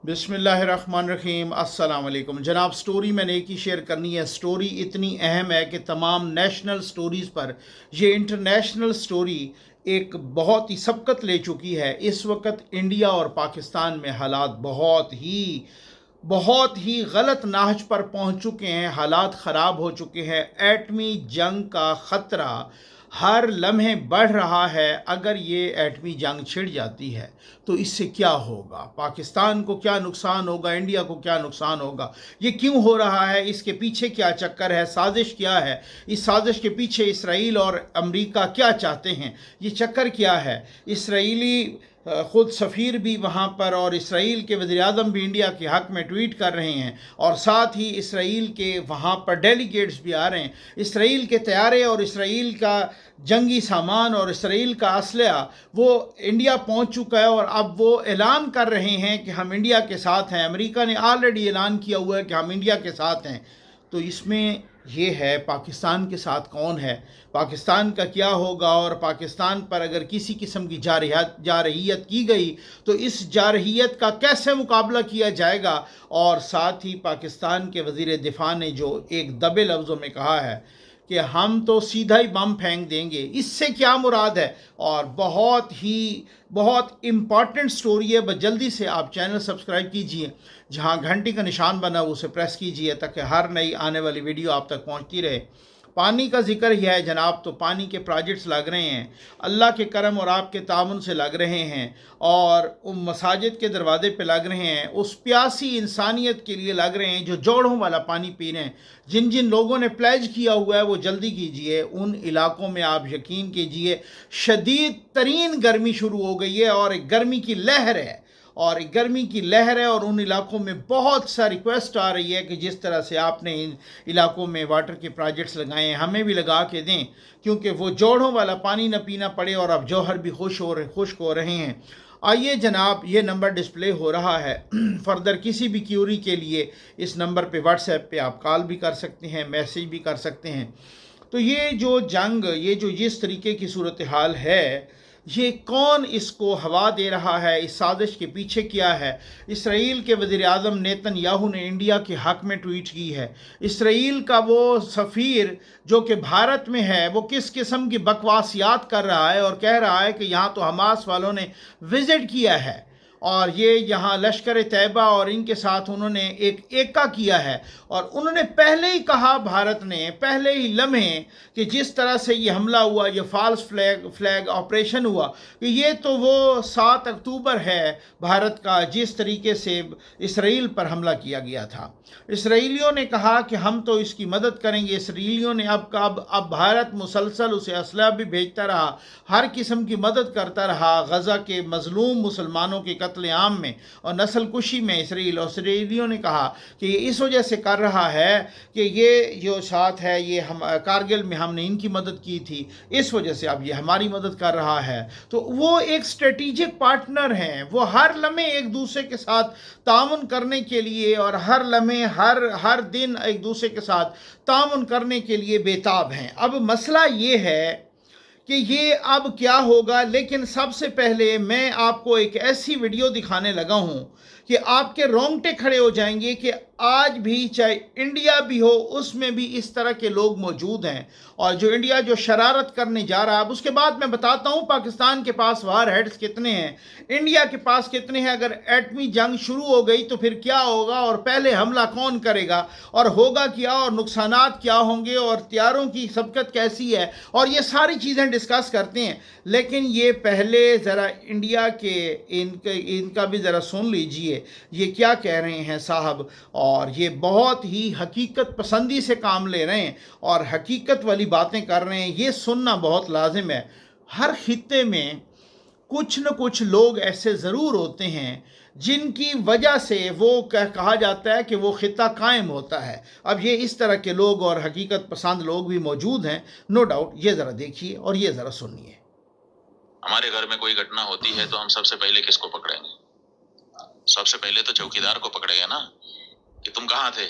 बिस्मिल्लाहिर्रहमानिर्रहीम। अस्सलाम वालेकुम जनाब। स्टोरी मैंने एक ही शेयर करनी है। स्टोरी इतनी अहम है कि तमाम नेशनल स्टोरीज़ पर ये इंटरनेशनल स्टोरी एक बहुत ही सबकत ले चुकी है। इस वक्त इंडिया और पाकिस्तान में हालात बहुत ही गलत नाहज पर पहुंच चुके हैं। हालात ख़राब हो चुके हैं। एटमी जंग का ख़तरा हर लम्हे बढ़ रहा है। अगर ये एटमी जंग छिड़ जाती है तो इससे क्या होगा, पाकिस्तान को क्या नुकसान होगा, इंडिया को क्या नुकसान होगा, ये क्यों हो रहा है, इसके पीछे क्या चक्कर है, साजिश क्या है, इस साजिश के पीछे इसराइल और अमेरिका क्या चाहते हैं, ये चक्कर क्या है। इसराइली ख़ुद सफ़ीर भी वहाँ पर और इसराइल के वज़ीर-ए-आज़म भी इंडिया के हक़ में ट्वीट कर रहे हैं, और साथ ही इसराइल के वहाँ पर डेलीगेट्स भी आ रहे हैं। इसराइल के तैयारे और इसराइल का जंगी सामान और इसराइल का असलहा वो इंडिया पहुँच चुका है, और अब वो ऐलान कर रहे हैं कि हम इंडिया के साथ हैं। अमेरिका ने ऑलरेडी ऐलान किया हुआ है कि हम इंडिया के साथ हैं। तो इसमें ये है पाकिस्तान के साथ कौन है, पाकिस्तान का क्या होगा, और पाकिस्तान पर अगर किसी किस्म की जारहियत की गई तो इस जारहियत का कैसे मुकाबला किया जाएगा। और साथ ही पाकिस्तान के वज़ीर दिफा ने जो एक दबे लफ्ज़ों में कहा है कि हम तो सीधा ही बम फेंक देंगे, इससे क्या मुराद है। और बहुत इम्पॉर्टेंट स्टोरी है। बस जल्दी से आप चैनल सब्सक्राइब कीजिए, जहां घंटी का निशान बना है उसे प्रेस कीजिए, ताकि हर नई आने वाली वीडियो आप तक पहुंचती रहे। पानी का जिक्र ही है जनाब, तो पानी के प्रोजेक्ट्स लग रहे हैं, अल्लाह के करम और आपके तामुन से लग रहे हैं, और मसाजिद के दरवाजे पे लग रहे हैं, उस प्यासी इंसानियत के लिए लग रहे हैं जो जोड़ों वाला पानी पी रहे हैं। जिन जिन लोगों ने प्लेज किया हुआ है वो जल्दी कीजिए। उन इलाकों में आप यकीन कीजिए शदीद तरीन गर्मी शुरू हो गई है, और एक गर्मी की लहर है, और उन इलाकों में बहुत सा रिक्वेस्ट आ रही है कि जिस तरह से आपने इन इलाकों में वाटर के प्रोजेक्ट्स लगाए हैं, हमें भी लगा के दें, क्योंकि वो जोड़ों वाला पानी न पीना पड़े, और अब जौहर भी खुश्क हो रहे हैं। आइए जनाब, ये नंबर डिस्प्ले हो रहा है। फर्दर किसी भी क्यूरी के लिए इस नंबर पे व्हाट्सएप पे आप कॉल भी कर सकते हैं, मैसेज भी कर सकते हैं। तो ये जो जंग, ये जो जिस तरीके की सूरत हाल है, ये कौन इसको हवा दे रहा है, इस साजिश के पीछे क्या है। इसराइल के वज़ीर-ए-आज़म नेतन्याहू ने इंडिया के हक़ में ट्वीट की है। इसराइल का वो सफ़ीर जो कि भारत में है, वो किस किस्म की बकवासियात कर रहा है, और कह रहा है कि यहाँ तो हमास वालों ने विज़िट किया है, और ये यहाँ लश्कर तैयबा और इनके साथ उन्होंने एक एका किया है। और उन्होंने पहले ही कहा, भारत ने पहले ही लम्हे, कि जिस तरह से ये हमला हुआ, ये फॉल्स फ्लैग ऑपरेशन हुआ, कि ये तो वो 7 अक्टूबर है भारत का, जिस तरीके से इसराइल पर हमला किया गया था। इसराइलियों ने कहा कि हम तो इसकी मदद करेंगे। इसराइलियों ने अब भारत मुसलसल उसे असलहा भी भेजता रहा, हर किस्म की मदद करता रहा। गज़ा के मज़लूम मुसलमानों के कत्ल आम में और नस्ल कुशी में इसराइलियों ने कहा कि ये इस वजह से कर रहा है कि ये जो साथ है, ये हम कारगिल में हमने इनकी मदद की थी, इस वजह से अब ये हमारी मदद कर रहा है। तो वो एक स्ट्रेटेजिक पार्टनर हैं, वो हर लम्हे एक दूसरे के साथ तामुन करने के लिए, और हर लम्हे हर दिन एक दूसरे के साथ तामुन करने के लिए बेताब हैं। अब मसला ये है कि ये अब क्या होगा। लेकिन सबसे पहले मैं आपको एक ऐसी वीडियो दिखाने लगा हूं कि आपके रोंगटे खड़े हो जाएंगे कि आज भी चाहे इंडिया भी हो, उसमें भी इस तरह के लोग मौजूद हैं, और जो इंडिया जो शरारत करने जा रहा है। अब उसके बाद मैं बताता हूं पाकिस्तान के पास वार हेड्स कितने हैं, इंडिया के पास कितने हैं। अगर एटमी जंग शुरू हो गई तो फिर क्या होगा, और पहले हमला कौन करेगा, और होगा क्या, और नुकसानात क्या होंगे, और तैयारों की सबकत कैसी है, और ये सारी चीज़ें डिस्कस करते हैं। लेकिन ये पहले ज़रा इंडिया के इनका भी ज़रा सुन लीजिए ये क्या कह रहे हैं साहब। और ये बहुत ही हकीकत पसंदी से काम ले रहे हैं, और हकीकत वाली बातें कर रहे हैं। ये सुनना बहुत लाजिम है। हर खित्ते में कुछ न कुछ लोग ऐसे ज़रूर होते हैं जिनकी वजह से वो कहा जाता है कि वो खित्ता कायम होता है। अब ये इस तरह के लोग और हकीकत पसंद लोग भी मौजूद हैं, नो डाउट। ये ज़रा देखिए और ये ज़रा सुनिए। हमारे घर में कोई घटना होती है तो हम सबसे पहले किसको पकड़ेंगे? सबसे पहले तो चौकीदार को पकड़ेंगे ना, कि तुम कहाँ थे,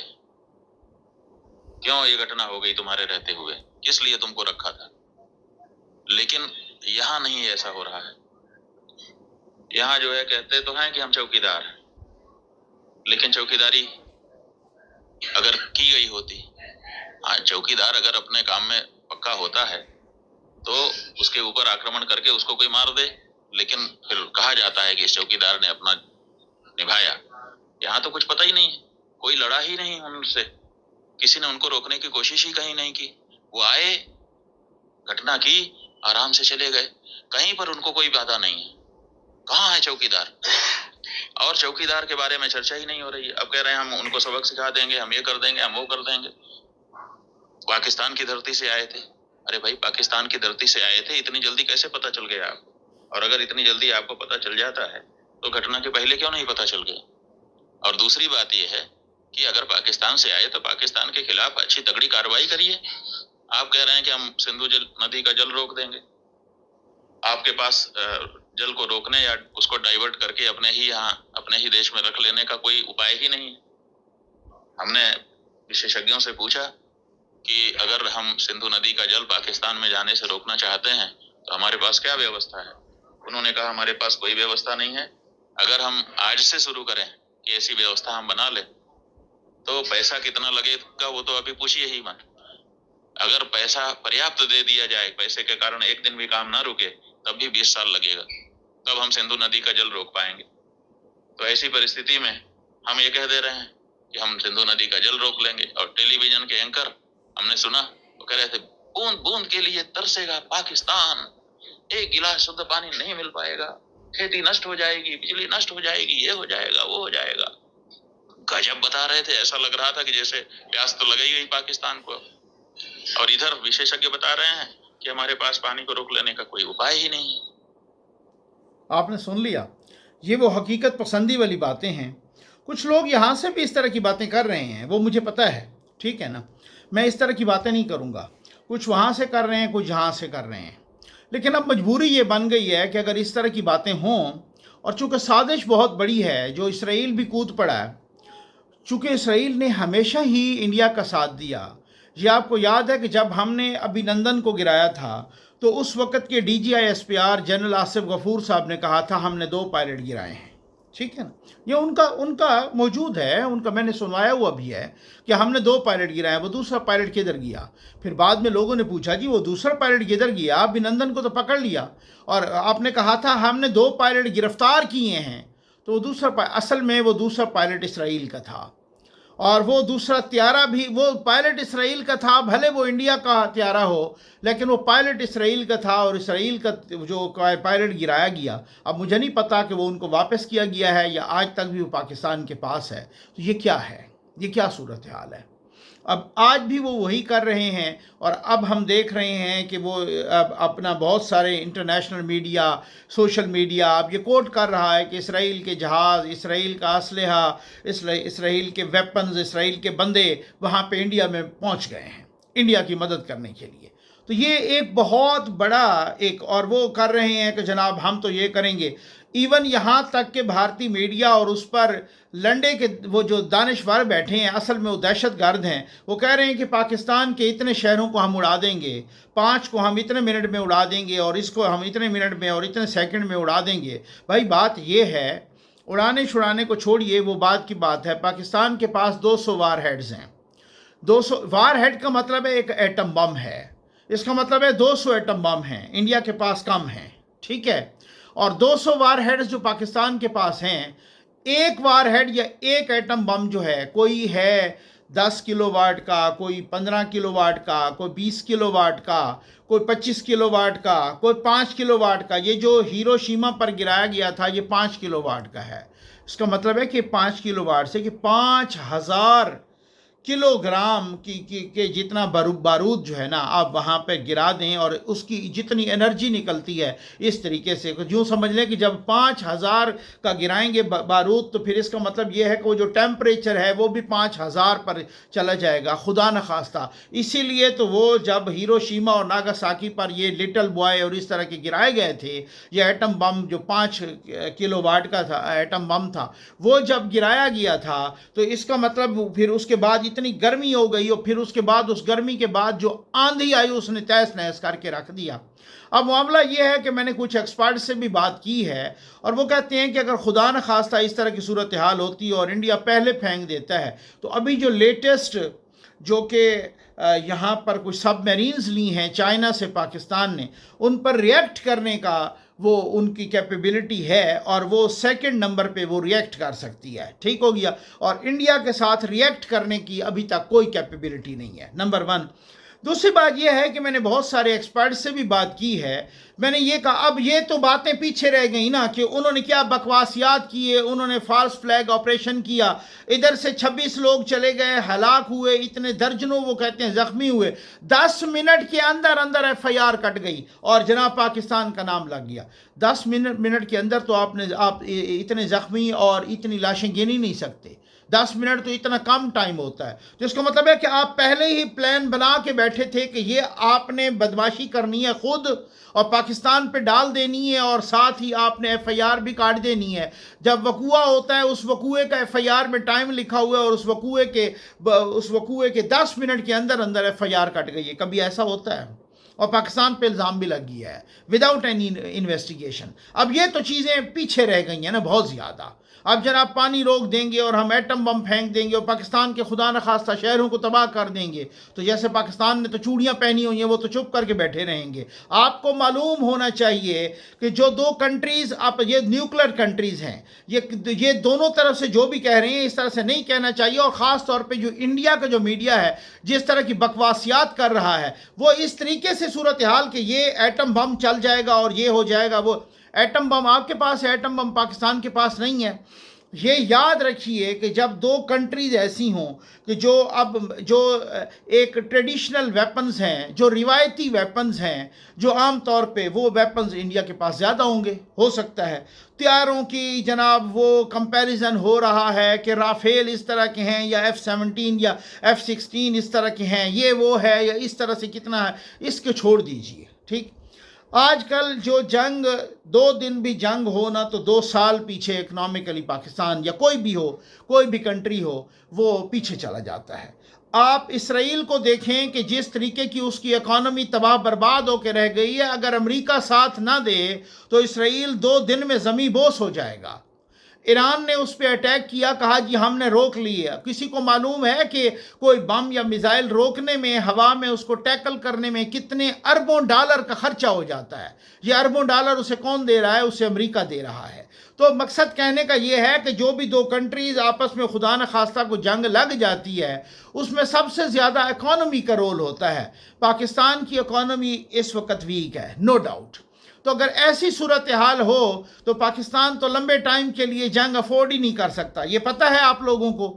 क्यों ये घटना हो गई तुम्हारे रहते हुए, किस लिए तुमको रखा था। लेकिन यहाँ नहीं ऐसा हो रहा है। यहाँ जो है कहते तो हैं कि हम चौकीदार हैं, लेकिन चौकीदारी अगर की गई होती, हाँ, चौकीदार अगर अपने काम में पक्का होता है तो उसके ऊपर आक्रमण करके उसको कोई मार दे, लेकिन फिर कहा जाता है कि इस चौकीदार ने अपना निभाया। यहाँ तो कुछ पता ही नहीं है, कोई लड़ा ही नहीं उनसे, किसी ने उनको रोकने की कोशिश ही कहीं नहीं की। वो आए, घटना की, आराम से चले गए, कहीं पर उनको कोई बाधा नहीं है। कहाँ है चौकीदार? और चौकीदार के बारे में चर्चा ही नहीं हो रही है। अब कह रहे हैं हम उनको सबक सिखा देंगे, हम ये कर देंगे, हम वो कर देंगे। पाकिस्तान की धरती से आए थे। अरे भाई, पाकिस्तान की धरती से आए थे, इतनी जल्दी कैसे पता चल गया आपको? और अगर इतनी जल्दी आपको पता चल जाता है तो घटना के पहले क्यों नहीं पता चल गया? और दूसरी बात यह है कि अगर पाकिस्तान से आए तो पाकिस्तान के खिलाफ अच्छी तगड़ी कार्रवाई करिए। आप कह रहे हैं कि हम सिंधु नदी का जल रोक देंगे। आपके पास जल को रोकने या उसको डाइवर्ट करके अपने ही देश में रख लेने का कोई उपाय ही नहीं है। हमने विशेषज्ञों से पूछा कि अगर हम सिंधु नदी का जल पाकिस्तान में जाने से रोकना चाहते हैं तो हमारे पास क्या व्यवस्था है? उन्होंने कहा हमारे पास कोई व्यवस्था नहीं है। अगर हम आज से शुरू करें कि ऐसी व्यवस्था हम बना लें तो पैसा कितना लगेगा वो तो अभी पूछिए ही मत। अगर पैसा पर्याप्त दे दिया जाए, पैसे के कारण एक दिन भी काम ना रुके, तब भी 20 साल लगेगा, तब हम सिंधु नदी का जल रोक पाएंगे। तो ऐसी परिस्थिति में हम ये कह दे रहे हैं कि हम सिंधु नदी का जल रोक लेंगे। और टेलीविजन के एंकर हमने सुना वो कह रहे थे बूंद बूंद के लिए तरसेगा पाकिस्तान, एक गिलास शुद्ध पानी नहीं मिल पाएगा, खेती नष्ट हो जाएगी, बिजली नष्ट हो जाएगी, ये हो जाएगा, वो हो जाएगा। गजब बता रहे थे, ऐसा लग रहा था कि जैसे प्यास तो लग ही गई पाकिस्तान को। और इधर विशेषज्ञ बता रहे हैं कि हमारे पास पानी को रोक लेने का कोई उपाय ही नहीं है। आपने सुन लिया, ये वो हकीकत पसंदी वाली बातें हैं। कुछ लोग यहाँ से भी इस तरह की बातें कर रहे हैं, वो मुझे पता है, ठीक है ना। मैं इस तरह की बातें नहीं करूँगा। कुछ वहाँ से कर रहे हैं, कुछ यहाँ से कर रहे हैं, लेकिन अब मजबूरी ये बन गई है कि अगर इस तरह की बातें हों, और चूँकि साजिश बहुत बड़ी है, जो इसराइल भी कूद पड़ा है, चूँकि इसराइल ने हमेशा ही इंडिया का साथ दिया। ये आपको याद है कि जब हमने अभिनंदन को गिराया था तो उस वक़्त के DGISPR जनरल आसिफ गफूर साहब ने कहा था हमने 2 पायलट गिराए हैं, ठीक है ना। ये उनका मौजूद है, उनका मैंने सुनवाया हुआ भी है कि हमने 2 पायलट गिराए। वो दूसरा पायलट किधर गया? फिर बाद में लोगों ने पूछा जी वो दूसरा पायलट किधर गया? अभिनंदन को तो पकड़ लिया, और आपने कहा था हमने 2 पायलट गिरफ्तार किए हैं। तो असल में वो दूसरा पायलट इसराइल का था, और वो दूसरा त्यारा भी वो पायलट इसराइल का था। भले वो इंडिया का त्यारा हो, लेकिन वो पायलट इसराइल का था, और इसराइल का जो पायलट गिराया गया, अब मुझे नहीं पता कि वो उनको वापस किया गया है या आज तक भी वो पाकिस्तान के पास है। तो ये क्या है? ये क्या सूरत हाल है? अब आज भी वो वही कर रहे हैं, और अब हम देख रहे हैं कि वो अब अपना बहुत सारे इंटरनेशनल मीडिया, सोशल मीडिया अब ये कोट कर रहा है कि इसराइल के जहाज़, इसराइल का असलहा, इसराइल के वेपन्स, इसराइल के बंदे वहाँ पे इंडिया में पहुँच गए हैं इंडिया की मदद करने के लिए। तो ये एक बहुत बड़ा एक, और वो कर रहे हैं कि जनाब हम तो ये करेंगे। इवन यहाँ तक कि भारतीय मीडिया और उस पर लंडे के वो जो दानिशवर बैठे हैं, असल में वो दहशत गर्द हैं, वो कह रहे हैं कि पाकिस्तान के इतने शहरों को हम उड़ा देंगे, 5 को हम इतने मिनट में उड़ा देंगे, और इसको हम इतने मिनट में और इतने सेकंड में उड़ा देंगे। भाई बात ये है, उड़ाने छुड़ाने को छोड़िए, वो बात की बात है। पाकिस्तान के पास 200 वार हेड्स हैं। 200 वार हेड का मतलब है एक एटम बम है, इसका मतलब है 200 एटम बम हैं, इंडिया के पास कम हैं, ठीक है। और 200 वार हेड्स जो पाकिस्तान के पास हैं, एक वार हेड या एक एटम बम जो है, कोई है 10 किलोवाट का, कोई 15 किलोवाट का, कोई 20 किलोवाट का, कोई 25 किलोवाट का, कोई 5 किलोवाट का। ये जो हिरोशिमा पर गिराया गया था ये 5 किलोवाट का है। इसका मतलब है कि 5 किलोवाट से कि 5000 किलोग्राम के जितना बारूद जो है ना, आप वहाँ पे गिरा दें, और उसकी जितनी एनर्जी निकलती है इस तरीके से, यूँ समझ लें कि जब 5000 का गिराएंगे बारूद, तो फिर इसका मतलब ये है कि वो जो टेम्परेचर है वो भी 5000 पर चला जाएगा, खुदा न खास्ता। इसीलिए तो वो जब हिरोशिमा और नागासाकी पर ये लिटिल बॉय और इस तरह के गिराए गए थे, ये एटम बम जो 5 किलोवाट का था, एटम बम था, वो जब गिराया गया था, तो इसका मतलब फिर उसके बाद इतनी गर्मी हो गई और फिर उसके बाद उस गर्मी के बाद जो आंधी आई उसने तहस नहस करके रख दिया। अब मामला ये है कि मैंने कुछ एक्सपर्ट से भी बात की है और वो कहते हैं कि अगर खुदा न खास्ता इस तरह की सूरत हाल होती है और इंडिया पहले फेंक देता है, तो अभी जो लेटेस्ट जो कि यहाँ पर कुछ सबमरीन्स ली हैं चाइना से पाकिस्तान ने, उन पर रिएक्ट करने का वो उनकी कैपेबिलिटी है और वो सेकंड नंबर पे वो रिएक्ट कर सकती है। ठीक हो गया। और इंडिया के साथ रिएक्ट करने की अभी तक कोई कैपेबिलिटी नहीं है, नंबर वन। दूसरी बात यह है कि मैंने बहुत सारे एक्सपर्ट से भी बात की है। मैंने ये कहा अब ये तो बातें पीछे रह गई ना कि उन्होंने क्या बकवासियात किए, उन्होंने फॉल्स फ्लैग ऑपरेशन किया, इधर से 26 लोग चले गए, हलाक हुए, इतने दर्जनों वो कहते हैं ज़ख्मी हुए। 10 मिनट के अंदर अंदर FIR कट गई और जनाब पाकिस्तान का नाम लग गया। 10 मिनट के अंदर तो आप इतने ज़ख्मी और इतनी लाशें गिन ही नहीं सकते। 10 मिनट तो इतना कम टाइम होता है। तो इसका मतलब है कि आप पहले ही प्लान बना के बैठे थे कि ये आपने बदमाशी करनी है खुद और पाकिस्तान पे डाल देनी है और साथ ही आपने FIR भी काट देनी है। जब वकूआ होता है उस वकूए का FIR में टाइम लिखा हुआ है और उस वकूए के 10 मिनट के अंदर अंदर FIR कट गई है। कभी ऐसा होता है? और पाकिस्तान पे इल्ज़ाम भी लग गया है विदाउट एनी इन्वेस्टिगेशन। अब ये तो चीज़ें पीछे रह गई हैं ना बहुत ज़्यादा। अब जनाब पानी रोक देंगे और हम एटम बम फेंक देंगे और पाकिस्तान के खुदा न खास्ता शहरों को तबाह कर देंगे, तो जैसे पाकिस्तान ने तो चूड़ियाँ पहनी हुई हैं वो तो चुप करके बैठे रहेंगे। आपको मालूम होना चाहिए कि जो दो कंट्रीज़ आप ये न्यूक्लियर कंट्रीज़ हैं, ये दोनों तरफ से जो भी कह रहे हैं इस तरह से नहीं कहना चाहिए। और ख़ास तौर पर जो इंडिया का जो मीडिया है जिस तरह की बकवासियात कर रहा है वो इस तरीके से सूरत हाल कि ये एटम बम चल जाएगा और ये हो जाएगा। वो एटम बम आपके पास है, एटम बम पाकिस्तान के पास नहीं है। ये याद रखिए कि जब दो कंट्रीज़ ऐसी हों कि जो एक ट्रेडिशनल वेपन्स हैं, जो रिवायती वेपन्स हैं, जो आम तौर पे वो वेपन्स इंडिया के पास ज़्यादा होंगे, हो सकता है तैयारों की जनाब वो कंपैरिजन हो रहा है कि राफेल इस तरह के हैं या F-17 या F-16 इस तरह के हैं, ये वो है या इस तरह से कितना है, इसको छोड़ दीजिए। ठीक, आजकल जो जंग 2 दिन भी जंग हो ना तो 2 साल पीछे इकनॉमिकली पाकिस्तान या कोई भी हो, कोई भी कंट्री हो, वो पीछे चला जाता है। आप इसराइल को देखें कि जिस तरीके की उसकी इकॉनमी तबाह बर्बाद होकर रह गई है, अगर अमेरिका साथ ना दे तो इसराइल 2 दिन में ज़मी बोस हो जाएगा। ईरान ने उस पर अटैक किया, कहा जी हमने रोक लिया। किसी को मालूम है कि कोई बम या मिसाइल रोकने में, हवा में उसको टैकल करने में कितने अरबों डॉलर का खर्चा हो जाता है? ये अरबों डॉलर उसे कौन दे रहा है? उसे अमेरिका दे रहा है। तो मकसद कहने का ये है कि जो भी दो कंट्रीज़ आपस में खुदा न खास्ता को जंग लग जाती है उसमें सबसे ज़्यादा इकॉनमी का रोल होता है। पाकिस्तान की इकॉनमी इस वक्त वीक है, नो डाउट। तो अगर ऐसी सूरत हाल हो तो पाकिस्तान तो लंबे टाइम के लिए जंग अफोर्ड ही नहीं कर सकता। ये पता है आप लोगों को?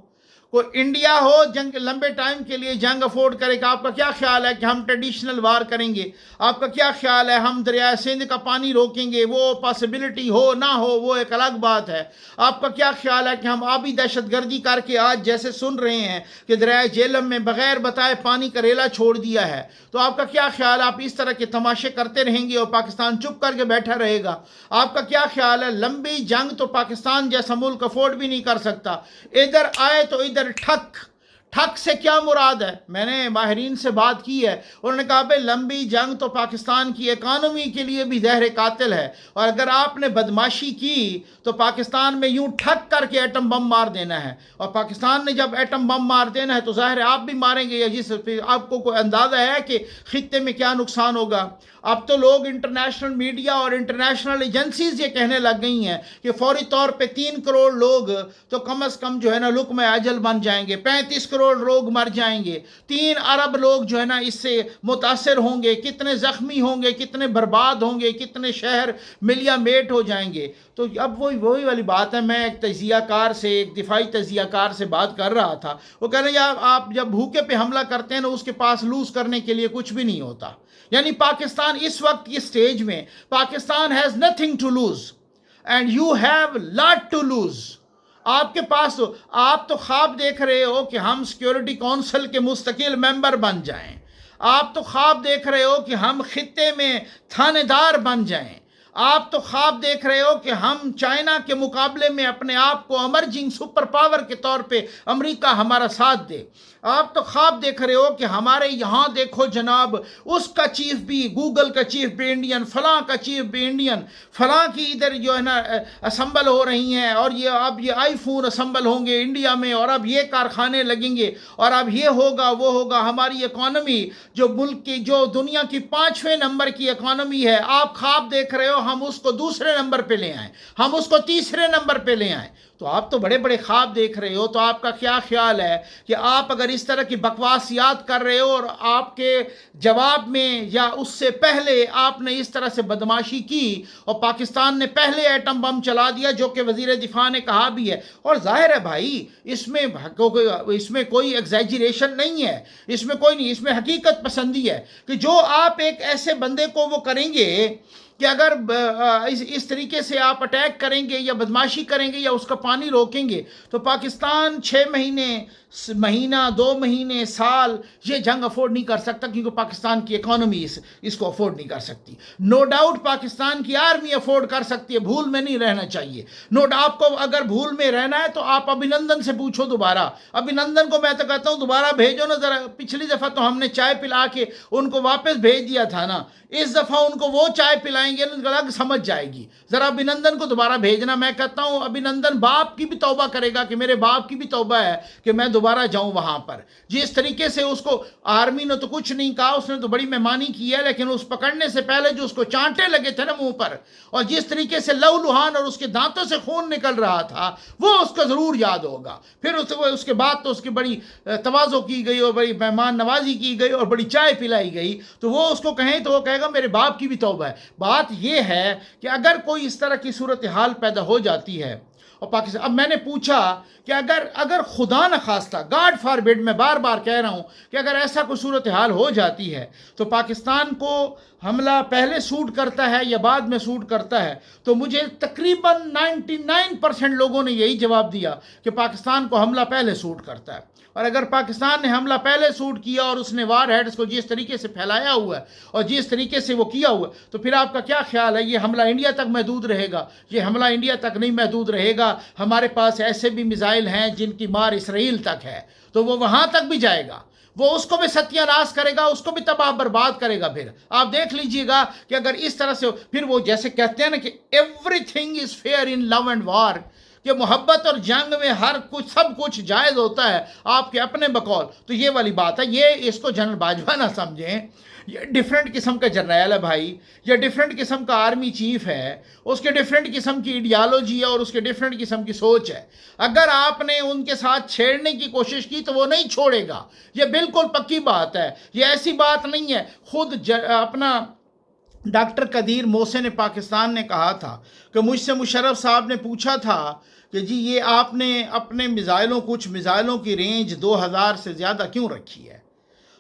कोई इंडिया हो जंग लंबे टाइम के लिए जंग अफोर्ड करेगा? आपका क्या ख्याल है कि हम ट्रेडिशनल वार करेंगे? आपका क्या ख्याल है हम दरिया सिंध का पानी रोकेंगे? वो पॉसिबिलिटी हो ना हो वो एक अलग बात है। आपका क्या ख्याल है कि हम आबी दहशतगर्दी करके आज जैसे सुन रहे हैं कि दरिया झेलम में बगैर बताए पानी का रेला छोड़ दिया है, तो आपका क्या ख्याल है आप इस तरह के तमाशे करते रहेंगे और पाकिस्तान चुप करके बैठा रहेगा? आपका क्या ख्याल है? लंबी जंग तो पाकिस्तान जैसा मुल्क अफोर्ड भी नहीं कर सकता। इधर आए तो इधर ठक से क्या मुराद है? मैंने माहिरीन से बात की है, उन्होंने कहा भाई लंबी जंग तो पाकिस्तान की इकानमी के लिए भी जहर कातिल है और अगर आपने बदमाशी की तो पाकिस्तान में यूं ठक करके एटम बम मार देना है। और पाकिस्तान ने जब एटम बम मार देना है तो जाहिर है आप भी मारेंगे, या जिस आपको कोई अंदाज़ा है कि खित्ते में क्या नुकसान होगा? अब तो लोग इंटरनेशनल मीडिया और इंटरनेशनल एजेंसीज ये कहने लग गई हैं कि फौरी तौर पे 3 करोड़ लोग तो कम से कम जो है ना लुक्म अजल बन जाएंगे, 35 करोड़ लोग मर जाएंगे, 3 अरब लोग जो है ना इससे मुतासर होंगे, कितने ज़ख्मी होंगे, कितने बर्बाद होंगे, कितने शहर मिलिया मेट हो जाएंगे। तो अब वही वाली बात है। मैं एक तजियाकार से, एक दिफाई तजियाकार से बात कर रहा था, वो कह रहे हैं यार आप जब भूखे पे हमला करते हैं ना उसके पास लूज़ करने के लिए कुछ भी नहीं होता। यानी पाकिस्तान इस वक्त की स्टेज में Pakistan has nothing to lose and you have lot to lose. आपके पास आप तो ख्वाब देख रहे हो कि हम सिक्योरिटी काउंसिल के मुस्तकिल मेंबर बन जाएं। आप तो ख्वाब देख रहे हो कि हम खित्ते में थानेदार बन जाएं। آپ تو خواب دیکھ رہے ہو کہ ہم چائنا کے مقابلے میں اپنے آپ کو امرجنگ سپر پاور کے طور پہ امریکہ ہمارا ساتھ دے. آپ تو خواب دیکھ رہے ہو کہ ہمارے یہاں دیکھو جناب اس کا چیف بھی گوگل کا چیف بھی انڈین، فلاں کا چیف بھی انڈین، فلاں کی ادھر جو ہے نا اسمبل ہو رہی ہیں، اور یہ اب یہ آئی فون اسمبل ہوں گے انڈیا میں، اور اب یہ کارخانے لگیں گے، اور اب یہ ہوگا وہ ہوگا. ہماری اکانومی جو ملک کی جو دنیا کی 5ویں نمبر کی اکانومی ہے، آپ خواب دیکھ رہے ہو ہم اس کو دوسرے نمبر پہ لے آئیں، ہم اس کو تیسرے نمبر پہ لے آئیں. تو آپ تو بڑے بڑے خواب دیکھ رہے ہو. تو آپ کا کیا خیال ہے کہ آپ اگر اس طرح کی بکواسیات کر رہے ہو اور آپ کے جواب میں یا اس سے پہلے آپ نے اس طرح سے بدماشی کی اور پاکستان نے پہلے ایٹم بم چلا دیا، جو کہ وزیر دفاع نے کہا بھی ہے، اور ظاہر ہے بھائی اس میں کوئی ایگزیجریشن نہیں ہے، اس میں کوئی نہیں، اس میں حقیقت پسندی ہے کہ جو آپ ایک ایسے بندے کو وہ کریں گے کہ اگر اس طریقے سے آپ اٹیک کریں گے یا بدماشی کریں گے یا اس کا پانی روکیں گے تو پاکستان 6 مہینے، مہینہ، 2 مہینے، سال یہ جنگ افورڈ نہیں کر سکتا، کیونکہ پاکستان کی اکانومی اس کو افورڈ نہیں کر سکتی. نو ڈاؤٹ پاکستان کی آرمی افورڈ کر سکتی ہے، بھول میں نہیں رہنا چاہیے. آپ کو اگر بھول میں رہنا ہے تو آپ ابھینندن سے پوچھو دوبارہ. ابھینندن کو میں تو کہتا ہوں دوبارہ بھیجو نا ذرا. پچھلی دفعہ تو ہم نے چائے پلا کے ان کو واپس بھیج دیا تھا نا، اس دفعہ ان کو وہ چائے پلائیں گے الگ سمجھ جائے گی. ذرا ابھینندن کو دوبارہ بھیجنا. میں کہتا ہوں ابھینندن باپ کی بھی توبہ کرے گا کہ میرے باپ کی بھی توبہ ہے کہ میں دوبارہ جاؤں وہاں پر. جس طریقے سے اس کو آرمی نے تو کچھ نہیں کہا، اس نے تو بڑی مہمانی کی ہے، لیکن اس پکڑنے سے پہلے جو اس کو چانٹے لگے تھے نا منہ پر، اور جس طریقے سے لہو لہان اور اس کے دانتوں سے خون نکل رہا تھا، وہ اس کو ضرور یاد ہوگا. پھر اس کے بعد تو اس کی بڑی تواضع کی گئی اور بڑی مہمان نوازی کی گئی اور بڑی چائے پلائی گئی. تو وہ اس کو کہیں تو وہ کہے گا میرے باپ کی بھی توبہ ہے. بات یہ ہے کہ اگر کوئی اس طرح کی صورتحال پیدا ہو جاتی ہے اور پاکستان، اب میں نے پوچھا کہ اگر خدا نخواستہ، گاڈ فاربڈ، میں بار بار کہہ رہا ہوں کہ اگر ایسا کوئی صورتحال ہو جاتی ہے تو پاکستان کو حملہ پہلے سوٹ کرتا ہے یا بعد میں سوٹ کرتا ہے، تو مجھے تقریباً 99% لوگوں نے یہی جواب دیا کہ پاکستان کو حملہ پہلے سوٹ کرتا ہے. اور اگر پاکستان نے حملہ پہلے سوٹ کیا اور اس نے وار ہیڈز کو جس طریقے سے پھیلایا ہوا ہے اور جس طریقے سے وہ کیا ہوا ہے، تو پھر آپ کا کیا خیال ہے یہ حملہ انڈیا تک محدود رہے گا؟ یہ حملہ انڈیا تک نہیں محدود رہے گا. ہمارے پاس ایسے بھی میزائل ہیں جن کی مار اسرائیل تک ہے، تو وہ وہاں تک بھی جائے گا، وہ اس کو بھی ستیہ ناش کرے گا، اس کو بھی تباہ برباد کرے گا. پھر آپ دیکھ لیجئے گا کہ اگر اس طرح سے پھر وہ جیسے کہتے ہیں نا کہ everything is fair in love and war, کہ محبت اور جنگ میں ہر کچھ سب کچھ جائز ہوتا ہے آپ کے اپنے بقول. تو یہ والی بات ہے. یہ اس کو جنرل باجوہ نہ سمجھیں، یہ ڈیفرنٹ قسم کا جرنیل ہے بھائی، یہ ڈیفرنٹ قسم کا آرمی چیف ہے، اس کے ڈیفرنٹ قسم کی ایڈیالوجی ہے اور اس کے ڈیفرنٹ قسم کی سوچ ہے. اگر آپ نے ان کے ساتھ چھیڑنے کی کوشش کی تو وہ نہیں چھوڑے گا، یہ بالکل پکی بات ہے. یہ ایسی بات نہیں ہے. خود اپنا ڈاکٹر قدیر محسن پاکستان نے کہا تھا کہ مجھ سے مشرف صاحب نے پوچھا تھا کہ جی یہ آپ نے اپنے کچھ میزائلوں کی رینج 2000 سے زیادہ کیوں رکھی ہے؟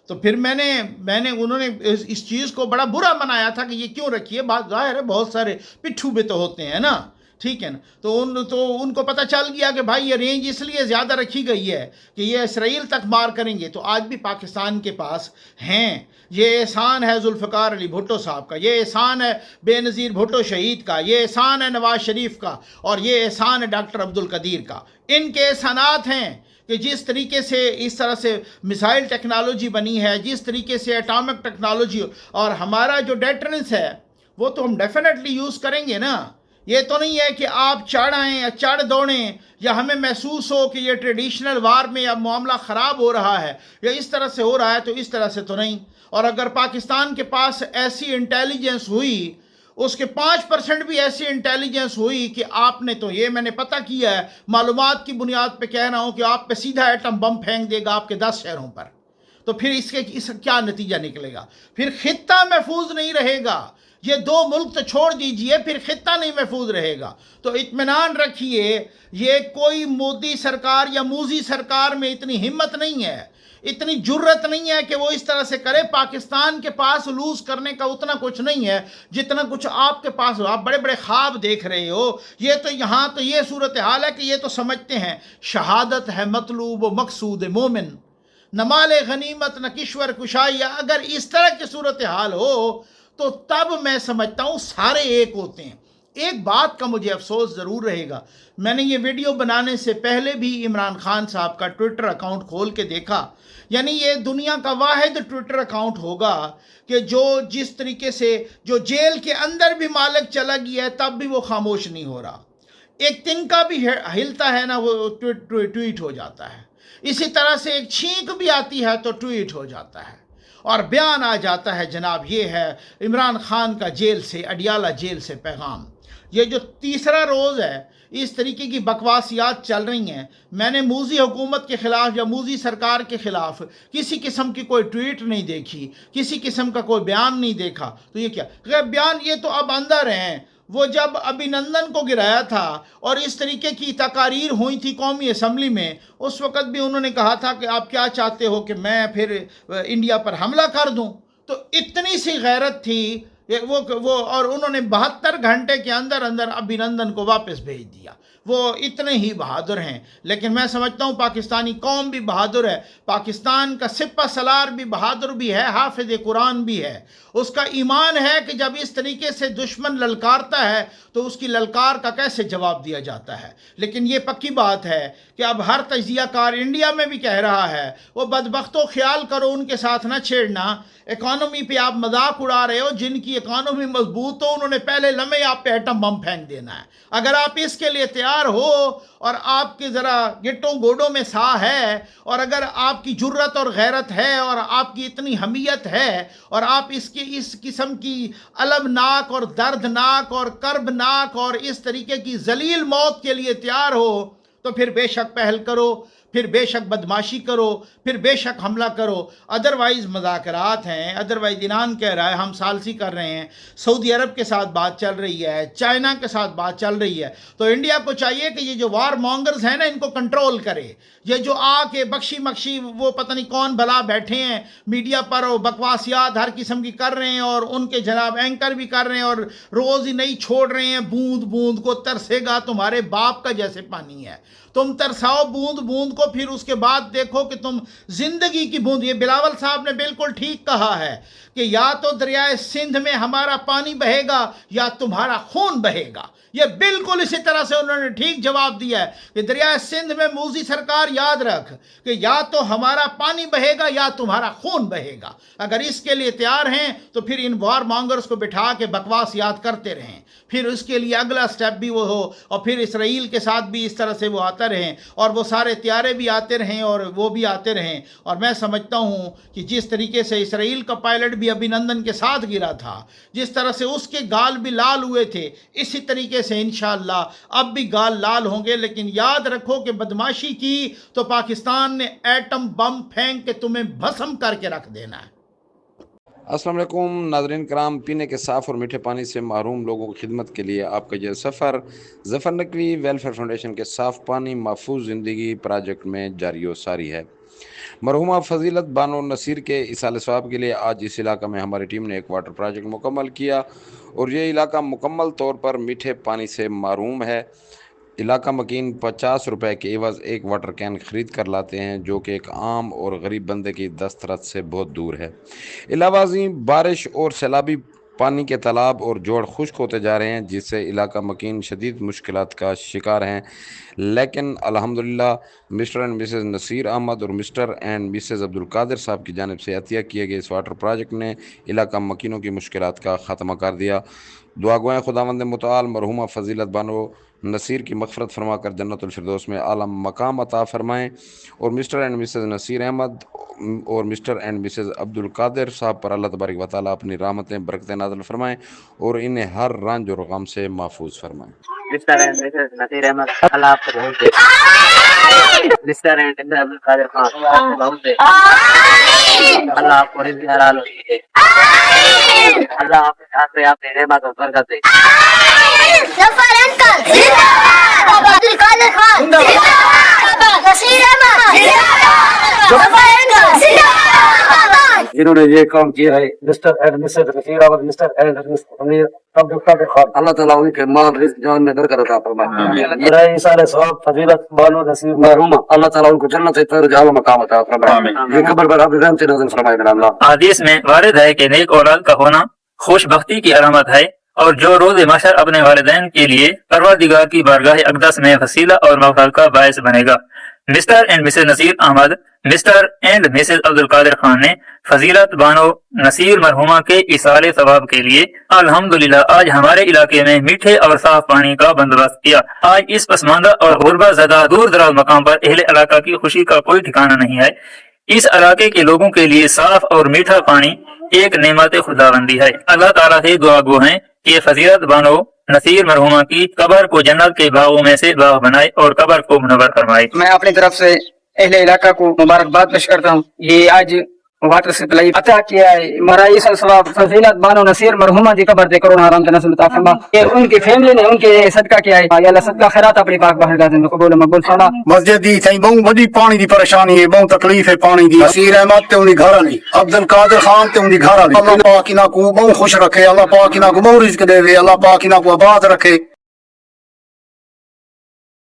تو پھر انہوں نے اس چیز کو بڑا برا منایا تھا کہ یہ کیوں رکھی ہے. بات ظاہر ہے بہت سارے پٹھو بھی تو ہوتے ہیں نا، ٹھیک ہے نا. تو ان کو پتہ چل گیا کہ بھائی یہ رینج اس لیے زیادہ رکھی گئی ہے کہ یہ اسرائیل تک مار کریں گے. تو آج بھی پاکستان کے پاس ہیں. یہ احسان ہے ذوالفقار علی بھٹو صاحب کا، یہ احسان ہے بے نظیر بھٹو شہید کا، یہ احسان ہے نواز شریف کا، اور یہ احسان ہے ڈاکٹر عبدالقدیر کا. ان کے احسانات ہیں کہ جس طریقے سے اس طرح سے میزائل ٹیکنالوجی بنی ہے، جس طریقے سے ایٹامک ٹیکنالوجی، اور ہمارا جو ڈیٹرنس ہے وہ تو ہم ڈیفینیٹلی یوز کریں گے نا. یہ تو نہیں ہے کہ آپ چڑھ آئیں یا چڑھ دوڑیں یا ہمیں محسوس ہو کہ یہ ٹریڈیشنل وار میں اب معاملہ خراب ہو رہا ہے یا اس طرح سے ہو رہا ہے، تو اس طرح سے تو نہیں. اور اگر پاکستان کے پاس ایسی انٹیلیجنس ہوئی، اس کے 5% بھی ایسی انٹیلیجنس ہوئی کہ آپ نے تو یہ میں نے پتہ کیا ہے، معلومات کی بنیاد پہ کہہ رہا ہوں کہ آپ پہ سیدھا ایٹم بم پھینک دے گا آپ کے 10 شہروں پر، تو پھر اس کا کیا نتیجہ نکلے گا؟ پھر خطہ محفوظ نہیں رہے گا. یہ 2 ملک تو چھوڑ دیجئے، پھر خطہ نہیں محفوظ رہے گا. تو اطمینان رکھیے، یہ کوئی مودی سرکار یا موزی سرکار میں اتنی ہمت نہیں ہے، اتنی جرت نہیں ہے کہ وہ اس طرح سے کرے. پاکستان کے پاس لوز کرنے کا اتنا کچھ نہیں ہے جتنا کچھ آپ کے پاس ہو. آپ بڑے بڑے خواب دیکھ رہے ہو. یہ تو یہاں تو یہ صورتحال ہے کہ یہ تو سمجھتے ہیں شہادت ہے مطلوب و مقصود مومن، نہ مال غنیمت نہ کشور کشائی. اگر اس طرح کی صورتحال ہو تو تب میں سمجھتا ہوں سارے ایک ہوتے ہیں. ایک بات کا مجھے افسوس ضرور رہے گا، میں نے یہ ویڈیو بنانے سے پہلے بھی عمران خان صاحب کا ٹویٹر اکاؤنٹ کھول کے دیکھا، یعنی یہ دنیا کا واحد ٹویٹر اکاؤنٹ ہوگا کہ جو جس طریقے سے جو جیل کے اندر بھی مالک چلا گیا ہے تب بھی وہ خاموش نہیں ہو رہا، ایک تنکا بھی ہلتا ہے نا وہ ٹویٹ ہو جاتا ہے، اسی طرح سے ایک چھینک بھی آتی ہے تو ٹویٹ ہو جاتا ہے اور بیان آ جاتا ہے جناب یہ ہے عمران خان کا جیل سے، اڈیالہ جیل سے پیغام. یہ جو تیسرا روز ہے اس طریقے کی بکواسیات چل رہی ہیں. میں نے موذی حکومت کے خلاف یا موذی سرکار کے خلاف کسی قسم کی کوئی ٹویٹ نہیں دیکھی، کسی قسم کا کوئی بیان نہیں دیکھا. تو یہ کیا غیر بیان، یہ تو اب اندر ہیں. وہ جب ابھینندن کو گرایا تھا اور اس طریقے کی تقاریر ہوئی تھی قومی اسمبلی میں، اس وقت بھی انہوں نے کہا تھا کہ آپ کیا چاہتے ہو کہ میں پھر انڈیا پر حملہ کر دوں. تو اتنی سی غیرت تھی وہ اور انہوں نے 72 گھنٹے کے اندر اندر ابھینندن کو واپس بھیج دیا. وہ اتنے ہی بہادر ہیں. لیکن میں سمجھتا ہوں پاکستانی قوم بھی بہادر ہے، پاکستان کا سپہ سالار بھی بہادر بھی ہے، حافظ قرآن بھی ہے. اس کا ایمان ہے کہ جب اس طریقے سے دشمن للکارتا ہے تو اس کی للکار کا کیسے جواب دیا جاتا ہے. لیکن یہ پکی بات ہے کہ اب ہر تجزیہ کار انڈیا میں بھی کہہ رہا ہے وہ بدبختوں خیال کرو ان کے ساتھ نہ چھیڑنا. اکانومی پہ آپ مذاق اڑا رہے ہو، جن کی اکانومی مضبوط ہو انہوں نے پہلے لمحے آپ پہ ایٹم بم پھینک دینا ہے. اگر آپ اس کے لیے تیار ہو اور آپ کے ذرا گٹوں گوڑوں میں سا ہے اور اگر آپ کی جرت اور غیرت ہے اور آپ کی اتنی حمیت ہے اور آپ اس قسم کی المناک اور دردناک اور کربناک اور اس طریقے کی ذلیل موت کے لیے تیار ہو تو پھر بے شک پہل کرو، پھر بے شک بدماشی کرو، پھر بے شک حملہ کرو. ادروائز مذاکرات ہیں، ادروائز ایران کہہ رہا ہے ہم ثالثی کر رہے ہیں، سعودی عرب کے ساتھ بات چل رہی ہے، چائنا کے ساتھ بات چل رہی ہے. تو انڈیا کو چاہیے کہ یہ جو وار مونگرز ہیں نا ان کو کنٹرول کرے. یہ جو آ کے بخشی مکشی وہ پتہ نہیں کون بھلا بیٹھے ہیں میڈیا پر اور بکواسیات ہر قسم کی کر رہے ہیں اور ان کے جناب اینکر بھی کر رہے ہیں اور روز ہی نہیں چھوڑ رہے ہیں. بوند بوند کو ترسے گا تمہارے باپ کا جیسے پانی ہے، تم ترساؤ بوند بوند کو، پھر اس کے بعد دیکھو کہ تم زندگی کی بوند. یہ بلاول صاحب نے بالکل ٹھیک کہا ہے کہ یا تو دریائے سندھ میں ہمارا پانی بہے گا یا تمہارا خون بہے گا. یہ بالکل اسی طرح سے انہوں نے ٹھیک جواب دیا ہے کہ دریائے سندھ میں موذی سرکار یاد رکھ کہ یا تو ہمارا پانی بہے گا یا تمہارا خون بہے گا. اگر اس کے لیے تیار ہیں تو پھر ان وار مانگرز کو بٹھا کے بکواس یاد کرتے رہیں، پھر اس کے لیے اگلا سٹیپ بھی وہ ہو اور پھر اسرائیل کے ساتھ بھی اس طرح سے وہ آتا رہیں اور وہ سارے طیارے بھی آتے رہیں اور وہ بھی آتے رہیں. اور میں سمجھتا ہوں کہ جس طریقے سے اسرائیل کا پائلٹ بھی ابھینندن کے ساتھ گرا تھا، جس طرح سے اس کے گال بھی لال ہوئے تھے، اسی طریقے سے انشاءاللہ اب بھی گال لال ہوں گے. لیکن یاد رکھو کہ بدماشی کی تو پاکستان نے ایٹم بم پھینک کے تمہیں بھسم کر کے رکھ دینا ہے. السلام علیکم ناظرین کرام، پینے کے صاف اور میٹھے پانی سے محروم لوگوں کی خدمت کے لیے آپ کا یہ سفر ظفر نقوی ویلفیئر فاؤنڈیشن کے صاف پانی محفوظ زندگی پروجیکٹ میں جاری و ساری ہے. مرحومہ فضیلت بانو نصیر کے اصال ثواب کے لیے آج اس علاقہ میں ہماری ٹیم نے ایک واٹر پروجیکٹ مکمل کیا اور یہ علاقہ مکمل طور پر میٹھے پانی سے محروم ہے. علاقہ مکین 50 روپے کے عوض ایک واٹر کین خرید کر لاتے ہیں جو کہ ایک عام اور غریب بندے کی دسترس سے بہت دور ہے. علاوہ ازیں بارش اور سیلابی پانی کے تالاب اور جوڑ خشک ہوتے جا رہے ہیں جس سے علاقہ مکین شدید مشکلات کا شکار ہیں. لیکن الحمدللہ Mr and Mrs Naseer Ahmed اور مسٹر اینڈ مسز عبدالقادر صاحب کی جانب سے عطیہ کیے گئے اس واٹر پروجیکٹ نے علاقہ مکینوں کی مشکلات کا خاتمہ کر دیا. دعا گوئیں خداوند متعال مرحومہ فضیلت بانو نصیر کی مغفرت فرما کر جنت الفردوس میں اعلیٰ مقام عطا فرمائیں اور Mr and Mrs Naseer Ahmed اور مسٹر اینڈ مسز عبدالقادر صاحب پر اللہ تبارک و تعالیٰ اپنی رحمتیں برکتیں نازل فرمائیں اور انہیں ہر رنج اور غم سے محفوظ فرمائیں. Mister and Mrs Naseer Ahmed Allah آپ کو بہت دے. Mister and missus Abdul Qadir Khan Allah آپ کو بہت دے. اللہ آپ کو رزق حلال دے. اللہ آپ کے ساتھ سے آپ نے نعمت اور برکت دے. ظفر انکل زندہ باد، عبدالقادر خان زندہ باد، نصیر احمد زندہ باد، ظفر انکل زندہ باد. جنہوں نے یہ کام کیا ہے mister and Mrs Naseer Ahmed, mister and missus Abdul Qadir Khan, Allah تعالیٰ ان کے مال رزق جان میں برکت عطا فرمائے. برائے ایصال ثواب فضیلت بانو نصیر مرحومہ اللہ تعالیٰ ان کو جنت سے اعلیٰ مقام عطا فرمائے. یہ قبر پر اپنی رحمت نازل فرمائے. اللہ حدیث میں وارد ہے کہ نیک اولاد کا ہونا خوش بختی کی علامت ہے اور جو روز محشر اپنے والدین کے لیے پروردگار کی بارگاہ اقدس میں وسیلہ اور مغفرت کا باعث بنے گا۔ Mister and Mrs Naseer Ahmed, mister and missus Abdul Qadir Khan نے فضیلت بانو نصیر مرحومہ کے ایصال ثواب کے لیے الحمدللہ آج ہمارے علاقے میں میٹھے اور صاف پانی کا بندوبست کیا۔ آج اس پسماندہ اور غربت زدہ دور دراز مقام پر اہل علاقہ کی خوشی کا کوئی ٹھکانہ نہیں ہے۔ اس علاقے کے لوگوں کے لیے صاف اور میٹھا پانی ایک نعمت خداوندی ہے۔ اللہ تعالیٰ سے دعا گو ہیں کہ فضیلت بانو نصیر مرحومہ کی قبر کو جنت کے باغوں میں سے باغ بنائے اور قبر کو منور فرمائے۔ میں اپنی طرف سے اہل علاقہ کو مبارکباد پیش کرتا ہوں۔ یہ آج واٹر سپلائی عطا کیا ہے ہمارا ایصال ثواب فضیلت بانو نصیر مرحومہ دی قبر دے کروڑ حرام نسل عطا فرما کہ ان کی فیملی نے ان کے صدقہ کیا ہے۔ یا اللہ صدقہ خیرات اپنی پاک باہر گاہ میں قبول مقبول فرما۔ مسجد دی تھئی بہت وڈی پانی دی پریشانی ہے، بہت تکلیف ہے پانی دی۔ نصیر احمد تے انہی گھر والی، عبدالقادر خان تے انہی گھر والی، اللہ پاک انہاں کو بہت خوش رکھے، اللہ پاک انہاں کو بہت رزق دے، اللہ پاک انہاں کو آباد رکھے۔